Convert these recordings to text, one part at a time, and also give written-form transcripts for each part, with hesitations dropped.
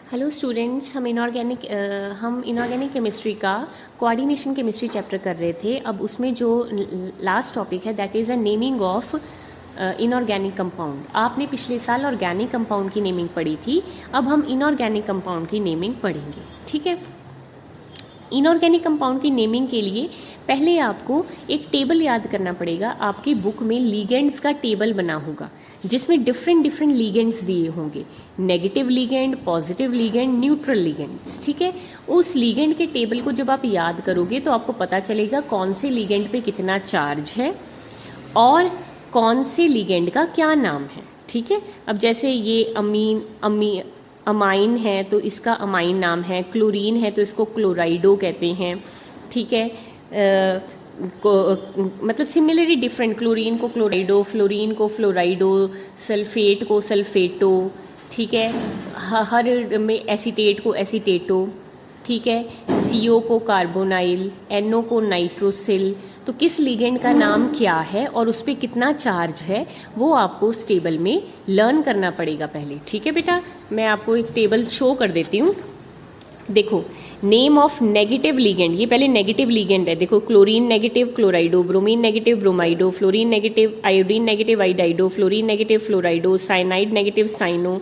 Hello students, हम inorganic chemistry का coordination chemistry chapter कर रहे थे। अब उसमें जो लास्ट टॉपिक है that is a naming of inorganic compound. आपने पिछले साल ऑर्गेनिक कंपाउंड की नेमिंग पढ़ी थी, अब हम इनऑर्गेनिक कंपाउंड की नेमिंग पढ़ेंगे। ठीक है, इनऑर्गेनिक कंपाउंड की नेमिंग के लिए पहले आपको एक टेबल याद करना पड़ेगा। आपकी बुक में लीगेंड्स का टेबल बना होगा जिसमें डिफरेंट लीगेंड्स दिए होंगे, negative ligand, positive ligand, neutral ligands. ठीक है, उस लीगेंड के टेबल को जब आप याद करोगे तो आपको पता चलेगा कौन से लीगेंड पे कितना चार्ज है और कौन से लीगेंड का क्या नाम है। ठीक है, अब जैसे ये अमाइन है तो इसका अमाइन नाम है, क्लोरीन है तो इसको क्लोराइडो कहते हैं। ठीक है, मतलब सिमिलरली डिफरेंट, क्लोरीन को क्लोराइडो, फ्लोरीन को फ्लोराइडो, सल्फेट को सल्फेटो। ठीक है, हर में एसीटेट को एसीटेटो। ठीक है, CO को कार्बोनाइल, NO को नाइट्रोसिल। तो किस लिगेंड का नाम क्या है और उस पर कितना चार्ज है वो आपको उस टेबल में लर्न करना पड़ेगा पहले। ठीक है बेटा, मैं आपको एक टेबल शो कर देती हूँ। देखो, नेम ऑफ नेगेटिव लीगेंड, ये पहले नेगेटिव लीगेंड है। देखो, chlorine negative chlorido, bromine negative bromido, fluorine negative iodine negative iodido, fluorine negative fluorido, cyanide negative cyano,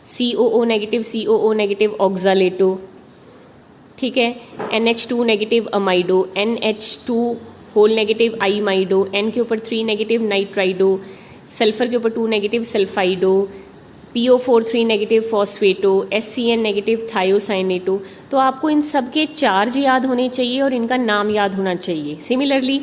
COO negative oxalato. ठीक है, NH2 negative amido, NH2 whole negative imido, N के ऊपर 3 negative नाइट्राइडो, sulphur के ऊपर 2 negative sulphido, PO4 3 negative phosphato, SCN negative thiocyanato. तो आपको इन सब के चार्ज याद होने चाहिए और इनका नाम याद होना चाहिए। सिमिलरली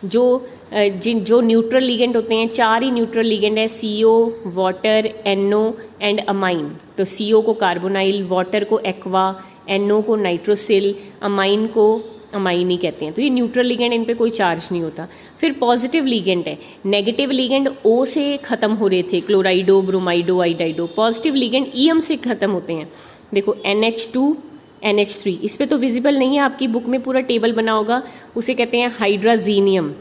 जो न्यूट्रल लीगेंड होते हैं, 4 ही न्यूट्रल लीगेंड है, CO, water, NO and amine. तो CO को कार्बोनाइल, वाटर को एक्वा, NO को नाइट्रोसिल, अमाइन को अमाइन ही कहते हैं। तो ये न्यूट्रल लीगेंड, इन पे कोई चार्ज नहीं होता। फिर पॉजिटिव लीगेंड है, नेगेटिव लीगेंड O से खत्म हो रहे थे, क्लोराइडो, ब्रोमाइडो, आइडाइडो। पॉजिटिव लीगेंड EM से खत्म होते हैं। देखो, NH2 NH3, इस पे तो विजिबल नहीं है, आपकी बुक में पूरा टेबल बना होगा, उसे कहते हैं हाइड्राजीनियम।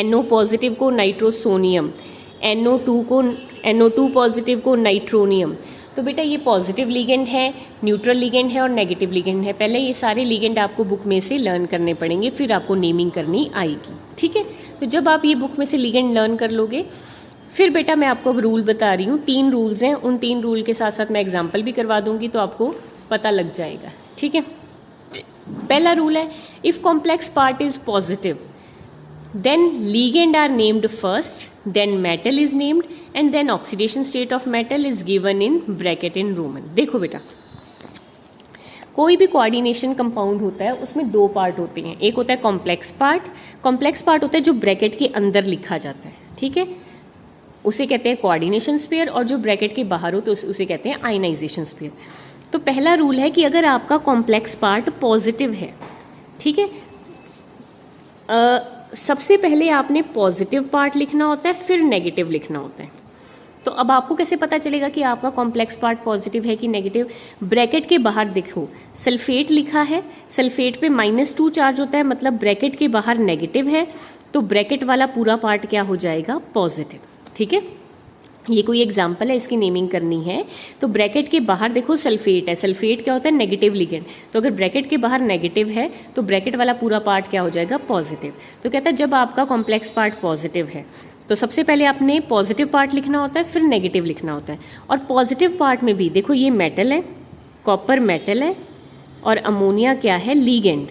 NO पॉजिटिव को नाइट्रोसोनियम, NO2 पॉजिटिव को नाइट्रोनियम। तो बेटा ये पॉजिटिव लीगेंड है, न्यूट्रल लीगेंड है और नेगेटिव लीगेंड है। पहले ये सारे लीगेंड आपको बुक में से लर्न करने पड़ेंगे, फिर आपको नेमिंग करनी आएगी। ठीक है, तो जब आप ये बुक में से लीगेंड लर्न कर लोगे, फिर बेटा मैं आपको अब रूल बता रही हूँ। 3 रूल्स हैं, उन 3 रूल के साथ साथ मैं एग्जाम्पल भी करवा दूंगी तो आपको पता लग जाएगा। ठीक है, पहला रूल है, if complex part is positive then ligand are named first, then metal is named and then oxidation state of metal is given in bracket in Roman। देखो बेटा, कोई भी कोऑर्डिनेशन कंपाउंड होता है उसमें 2 पार्ट होते हैं। एक होता है कॉम्प्लेक्स पार्ट होता है जो ब्रैकेट के अंदर लिखा जाता है। ठीक है, उसे कहते हैं कोऑर्डिनेशन स्फीयर, और जो ब्रैकेट के बाहर हो तो उसे कहते हैं आयनाइजेशन स्फीयर। तो पहला रूल है कि अगर आपका कॉम्प्लेक्स पार्ट पॉजिटिव है, ठीक है, सबसे पहले आपने पॉजिटिव पार्ट लिखना होता है, फिर नेगेटिव लिखना होता है। तो अब आपको कैसे पता चलेगा कि आपका कॉम्प्लेक्स पार्ट पॉजिटिव है कि नेगेटिव? ब्रैकेट के बाहर देखो, सल्फेट लिखा है, सल्फेट पे -2 चार्ज होता है, मतलब ब्रैकेट के बाहर नेगेटिव है, तो ब्रैकेट वाला पूरा पार्ट क्या हो जाएगा? पॉजिटिव। ठीक है, ये कोई एग्जाम्पल है, इसकी नेमिंग करनी है। तो ब्रैकेट के बाहर देखो सल्फेट है, सल्फेट क्या होता है? Negative ligand. तो अगर ब्रैकेट के बाहर नेगेटिव है तो ब्रैकेट वाला पूरा पार्ट क्या हो जाएगा? पॉजिटिव। तो कहता है जब आपका कॉम्प्लेक्स पार्ट पॉजिटिव है तो सबसे पहले आपने पॉजिटिव पार्ट लिखना होता है, फिर नेगेटिव लिखना होता है। और पॉजिटिव पार्ट में भी देखो, ये मेटल है, कॉपर मेटल है, और अमोनिया क्या है? लीगेंड।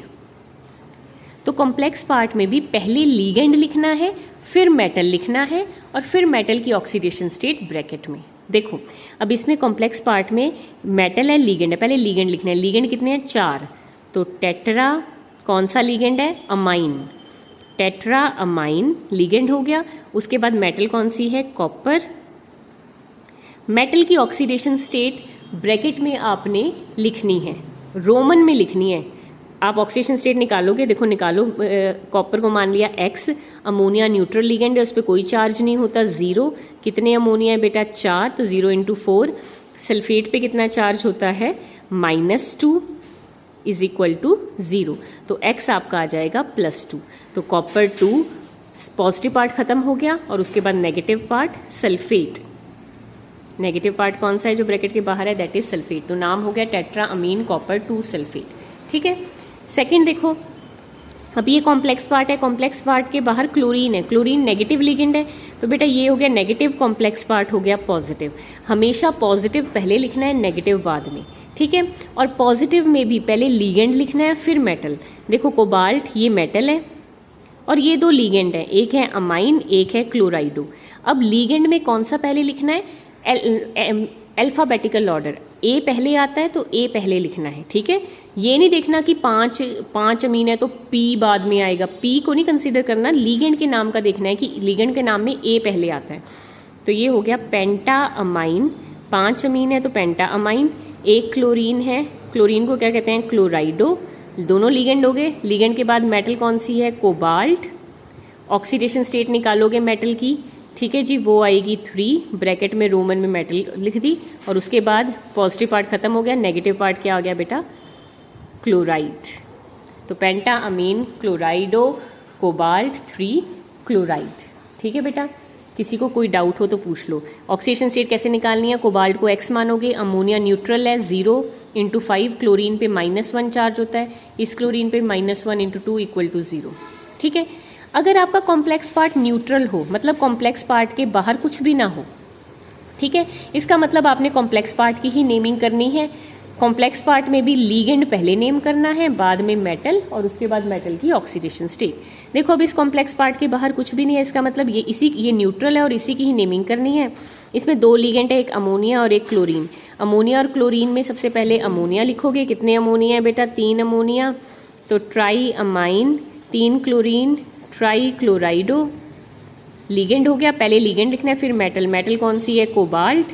तो कॉम्प्लेक्स पार्ट में भी पहले लीगेंड लिखना है, फिर मेटल लिखना है, और फिर मेटल की ऑक्सीडेशन स्टेट ब्रैकेट में। देखो, अब इसमें कॉम्प्लेक्स पार्ट में मेटल है, लीगेंड है, पहले लीगेंड लिखना है। लीगेंड कितने हैं? 4। तो टेट्रा कौन सा लीगेंड है? अमाइन। टेट्रा अमाइन लीगेंड हो गया। उसके बाद मेटल कौन सी है? कॉपर। मेटल की ऑक्सीडेशन स्टेट ब्रैकेट में आपने लिखनी है, रोमन में लिखनी है। आप ऑक्सीडेशन स्टेट निकालोगे, देखो निकालो, कॉपर को मान लिया X, अमोनिया न्यूट्रल लिगेंड है, उस पर कोई चार्ज नहीं होता, 0। कितने अमोनिया है बेटा? 4, तो 0 × 4। सल्फेट पे कितना चार्ज होता है? -2 इज इक्वल टू 0। तो X आपका आ जाएगा +2। तो कॉपर 2 पॉजिटिव पार्ट खत्म हो गया और उसके बाद negative part sulphate. Negative part कौन सा है जो ब्रैकेट के बाहर है, दैट इज सल्फेट। तो नाम हो गया टेट्रा अमीन कॉपर 2 सल्फेट। ठीक है, सेकंड देखो, अब ये कॉम्प्लेक्स पार्ट है, कॉम्प्लेक्स पार्ट के बाहर क्लोरीन है, क्लोरीन नेगेटिव लिगेंड है, तो बेटा ये हो गया नेगेटिव, कॉम्प्लेक्स पार्ट हो गया पॉजिटिव। हमेशा पॉजिटिव पहले लिखना है, नेगेटिव बाद में। ठीक है, और पॉजिटिव में भी पहले लिगेंड लिखना है फिर मेटल। देखो कोबाल्ट ये मेटल है और ये दो लिगेंड है, एक है अमाइन एक है क्लोराइडो। अब लिगेंड में कौन सा पहले लिखना है, अल्फाबेटिकल ऑर्डर, ए पहले आता है तो ए पहले लिखना है। ठीक है, ये नहीं देखना कि पांच अमीन है तो पी बाद में आएगा, पी को नहीं कंसीडर करना, लिगेंड के नाम का देखना है कि लिगेंड के नाम में ए पहले आता है। तो ये हो गया पेंटा अमाइन, 5 अमीन है तो पेंटा अमाइन, एक क्लोरीन है, क्लोरीन को क्या कहते हैं, क्लोराइडो, दोनों लिगेंड हो गए। लिगेंड के बाद मेटल कौन सी है, कोबाल्ट, ऑक्सीडेशन स्टेट निकालोगे मेटल की, ठीक है जी, वो आएगी 3, ब्रैकेट में रोमन में मेटल लिख दी, और उसके बाद पॉजिटिव पार्ट खत्म हो गया, नेगेटिव पार्ट क्या आ गया बेटा, क्लोराइड। तो पेंटा अमीन क्लोराइडो कोबाल्ट 3 क्लोराइड। ठीक है बेटा, किसी को कोई डाउट हो तो पूछ लो। ऑक्सीडेशन स्टेट कैसे निकालनी है, कोबाल्ट को x मानोगे, अमोनिया न्यूट्रल है 0 × 5, क्लोरीन पे -1 चार्ज होता है, इस क्लोरीन पे -1 × 2 = 0। ठीक है, अगर आपका कॉम्प्लेक्स पार्ट न्यूट्रल हो, मतलब कॉम्प्लेक्स पार्ट के बाहर कुछ भी ना हो, ठीक है, इसका मतलब आपने कॉम्प्लेक्स पार्ट की ही नेमिंग करनी है। कॉम्प्लेक्स पार्ट में भी लीगेंड पहले नेम करना है, बाद में मेटल, और उसके बाद मेटल की ऑक्सीडेशन स्टेट। देखो अब इस कॉम्प्लेक्स पार्ट के बाहर कुछ भी नहीं है, इसका मतलब ये न्यूट्रल है और इसी की ही नेमिंग करनी है। इसमें 2 लीगेंड है, एक अमोनिया और एक क्लोरीन। अमोनिया और क्लोरीन में सबसे पहले अमोनिया लिखोगे, कितने अमोनिया है बेटा, 3 अमोनिया, तो try amine, 3 chlorine, try क्लोराइडो, ligand हो गया, पहले लिगेंड लिखना है फिर मेटल, मेटल कौन सी है, कोबाल्ट,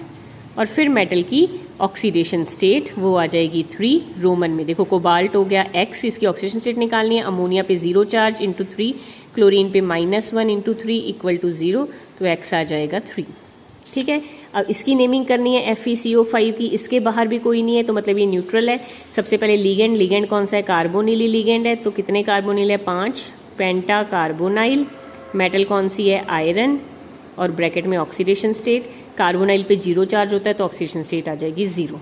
और फिर मेटल की ऑक्सीडेशन स्टेट वो आ जाएगी 3 रोमन में। देखो कोबाल्ट हो गया x, इसकी ऑक्सीडेशन स्टेट निकालनी है, अमोनिया पे 0 चार्ज × 3, क्लोरीन पे -1 × 3 = 0, तो x आ जाएगा 3। ठीक है, अब इसकी नेमिंग करनी है FeCO5 की, इसके बाहर भी कोई नहीं है तो मतलब ये न्यूट्रल है। सबसे पहले लिगेंड, लिगेंड कौन सा है, कार्बोनिल लिगेंड है, तो कितने कार्बोनिल है, 5, पेंटा कार्बोनाइल, मेटल कौन सी है, आयरन, और ब्रैकेट में ऑक्सीडेशन स्टेट, कार्बोनाइल पे 0 चार्ज होता है तो ऑक्सीडेशन स्टेट आ जाएगी 0।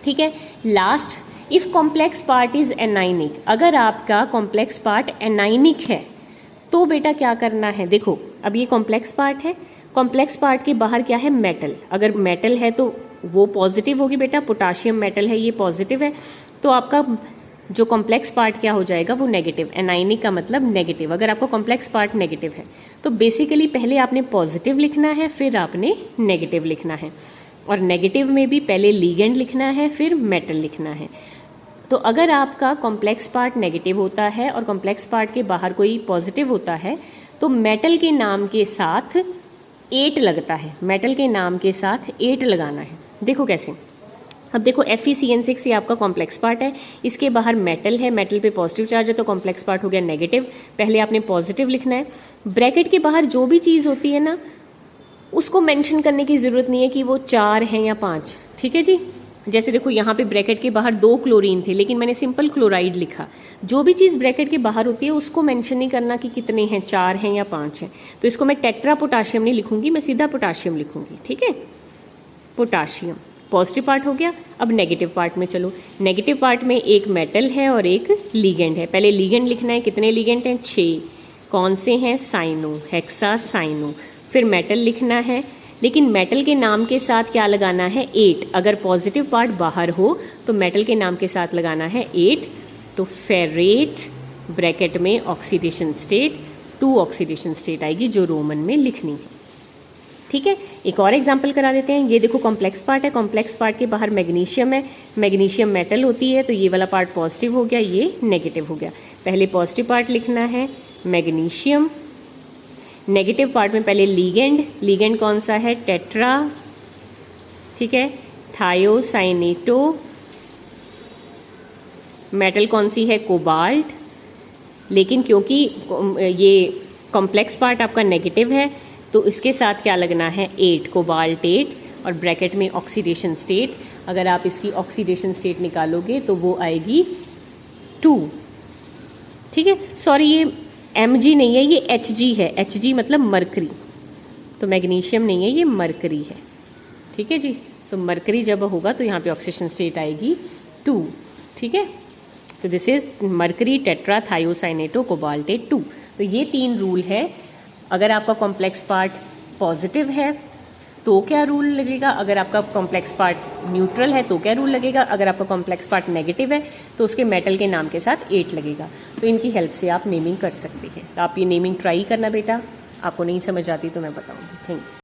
ठीक है, last, if complex part is anionic, अगर आपका कॉम्प्लेक्स पार्ट एनाइनिक है तो बेटा क्या करना है, देखो अब ये कॉम्प्लेक्स पार्ट है, कॉम्प्लेक्स पार्ट के बाहर क्या है, मेटल, अगर मेटल है तो वो पॉजिटिव होगी बेटा, पोटाशियम मेटल है ये पॉजिटिव है, तो आपका जो कॉम्प्लेक्स पार्ट क्या हो जाएगा, वो नेगेटिव। एनाइनिक का मतलब नेगेटिव, अगर आपका कॉम्प्लेक्स पार्ट नेगेटिव है तो बेसिकली पहले आपने पॉजिटिव लिखना है फिर आपने नेगेटिव लिखना है, और नेगेटिव में भी पहले लिगेंड लिखना है फिर मेटल लिखना है। तो अगर आपका कॉम्प्लेक्स पार्ट नेगेटिव होता है और कॉम्प्लेक्स पार्ट के बाहर कोई पॉजिटिव होता है तो मेटल के नाम के साथ 8 लगता है, मेटल के नाम के साथ 8 लगाना है। देखो कैसे, अब देखो FeCN6 ये आपका कॉम्प्लेक्स पार्ट है, इसके बाहर मेटल है, मेटल पे पॉजिटिव चार्ज है तो कॉम्प्लेक्स पार्ट हो गया नेगेटिव, पहले आपने पॉजिटिव लिखना है। ब्रैकेट के बाहर जो भी चीज़ होती है ना उसको मेंशन करने की ज़रूरत नहीं है कि वो 4 हैं या 5। ठीक है जी, जैसे देखो यहाँ पे ब्रैकेट के बाहर 2 क्लोरीन थे लेकिन मैंने सिंपल क्लोराइड लिखा। जो भी चीज़ ब्रैकेट के बाहर होती है उसको मेंशन नहीं करना कि कितने हैं, 4 हैं या 5 हैं। तो इसको मैं टेट्रा पोटाशियम नहीं लिखूंगी, मैं सीधा पोटाशियम लिखूंगी। ठीक है, पोटाशियम पॉजिटिव पार्ट हो गया। अब नेगेटिव पार्ट में चलो, नेगेटिव पार्ट में एक मेटल है और एक लिगेंड है, पहले लिगेंड लिखना है, कितने लिगेंड हैं, 6, कौन से हैं, साइनो, हेक्सा साइनो, फिर मेटल लिखना है, लेकिन मेटल के नाम के साथ क्या लगाना है, 8, अगर पॉजिटिव पार्ट बाहर हो तो मेटल के नाम के साथ लगाना है 8, तो फेरेट, ब्रैकेट में ऑक्सीडेशन स्टेट 2 ऑक्सीडेशन स्टेट आएगी जो रोमन में लिखनी है। ठीक है, एक और एग्जांपल करा देते हैं। ये देखो कॉम्प्लेक्स पार्ट है, कॉम्प्लेक्स पार्ट के बाहर मैग्नीशियम है, मैग्नीशियम मेटल होती है तो ये वाला पार्ट पॉजिटिव हो गया, ये नेगेटिव हो गया। पहले पॉजिटिव पार्ट लिखना है मैग्नीशियम, नेगेटिव पार्ट में पहले लीगेंड, लीगेंड कौन सा है, टेट्रा, ठीक है, थायोसाइनेटो, मेटल कौन सी है, कोबाल्ट, लेकिन क्योंकि ये कॉम्प्लेक्स पार्ट आपका नेगेटिव है तो इसके साथ क्या लगना है, 8, कोबाल्ट 8, और ब्रैकेट में ऑक्सीडेशन स्टेट, अगर आप इसकी ऑक्सीडेशन स्टेट निकालोगे तो वो आएगी 2। ठीक है, सॉरी ये Mg नहीं है, ये Hg है, Hg मतलब मरकरी, तो मैग्नीशियम नहीं है, ये मरकरी है। ठीक है जी। तो मरकरी जब होगा तो यहाँ पे ऑक्सीडेशन स्टेट आएगी 2, ठीक है। तो this is mercury tetra thiocyanato cobaltate 2। तो ये 3 रूल है। अगर आपका कॉम्प्लेक्स पार्ट पॉजिटिव है तो क्या रूल लगेगा, अगर आपका कॉम्प्लेक्स पार्ट न्यूट्रल है तो क्या रूल लगेगा, अगर आपका कॉम्प्लेक्स पार्ट नेगेटिव है तो उसके मेटल के नाम के साथ 8 लगेगा। तो इनकी हेल्प से आप नेमिंग कर सकते हैं। तो आप ये नेमिंग ट्राई करना बेटा, आपको नहीं समझ आती तो मैं बताऊँगी। Thank you.